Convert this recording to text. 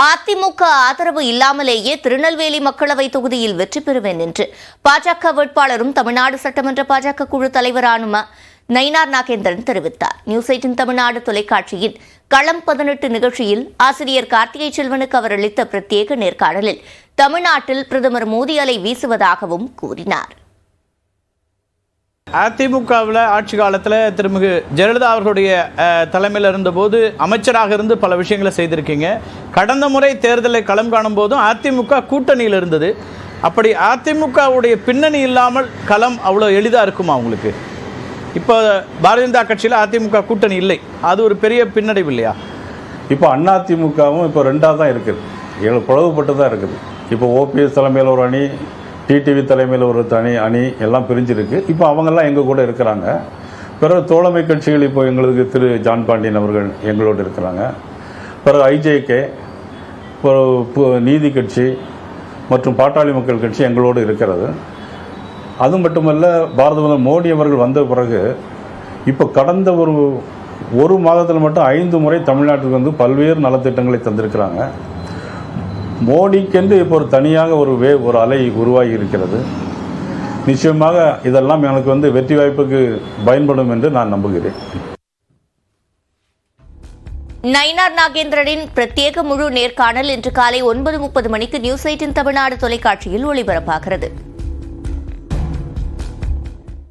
அதிமுக ஆதரவு இல்லாமலேயே திருநெல்வேலி மக்களவை தொகுதியில் வெற்றி பெறுவேன் என்று பாஜக வேட்பாளரும் தமிழ்நாடு சட்டமன்ற பாஜக குழு தலைவரான நயினார் நாகேந்திரன் தெரிவித்தார். நியூஸ் 18 தமிழ்நாடு தொலைக்காட்சியின் களம் 18 நிகழ்ச்சியில் ஆசிரியர் கார்த்திகை செல்வனுக்கு அவர் அளித்த பிரத்யேக நேர்காணலில் தமிழ்நாட்டில் பிரதமர் மோடி அலை வீசுவதாகவும் கூறினார். அதிமுகவில் ஆட்சி காலத்தில் திருமிகு ஜெயலலிதா அவர்களுடைய தலைமையில் இருந்தபோது அமைச்சராக இருந்து பல விஷயங்களை செய்திருக்கீங்க. கடந்த முறை தேர்தலை களம் காணும் போதும் அதிமுக கூட்டணியில் இருந்தது. அப்படி அதிமுகவுடைய பின்னணி இல்லாமல் களம் அவ்வளோ எளிதாக இருக்குமா உங்களுக்கு? இப்போ பாரதிய ஜனதா கட்சியில் அதிமுக கூட்டணி இல்லை, அது ஒரு பெரிய பின்னடைவு இல்லையா? இப்போ அதிமுகவும் இப்போ ரெண்டாக தான் இருக்குது, எங்களுக்கு பிளவுபட்டு தான் இருக்குது. இப்போ ஓபிஎஸ் தலைமையில் ஒரு அணி, டிடிவி தலைமையில் ஒரு தனி அணி எல்லாம் பிரிஞ்சிருக்கு. இப்போ அவங்கெல்லாம் எங்கள் கூட இருக்கிறாங்க. பிறகு தோழமை கட்சிகள் இப்போ எங்களுக்கு திரு ஜான் பாண்டியன் அவர்கள் எங்களோடு இருக்கிறாங்க. பிறகு ஐஜேகே, நீதி கட்சி மற்றும் பாட்டாளி மக்கள் கட்சி எங்களோடு இருக்கிறது. அது மட்டுமல்ல, பாரத பிரதமர் மோடி அவர்கள் வந்த பிறகு இப்போ கடந்த ஒரு மாதத்தில் மட்டும் 5 முறை தமிழ்நாட்டுக்கு வந்து பல்வேறு நலத்திட்டங்களை தந்திருக்கிறாங்க. மோடிக்கென்று இப்போ ஒரு தனியாக ஒரு அலை உருவாகி இருக்கிறது. நிச்சயமாக இதெல்லாம் எனக்கு வந்து வெற்றி வாய்ப்புக்கு பயன்படும் என்று நான் நம்புகிறேன். நயினார் நாகேந்திரனின் பிரத்யேக முழு நேர்காணல் இன்று காலை 9:30 மணிக்கு நியூஸ் 18 தமிழ்நாடு தொலைக்காட்சியில் ஒளிபரப்பாகிறது.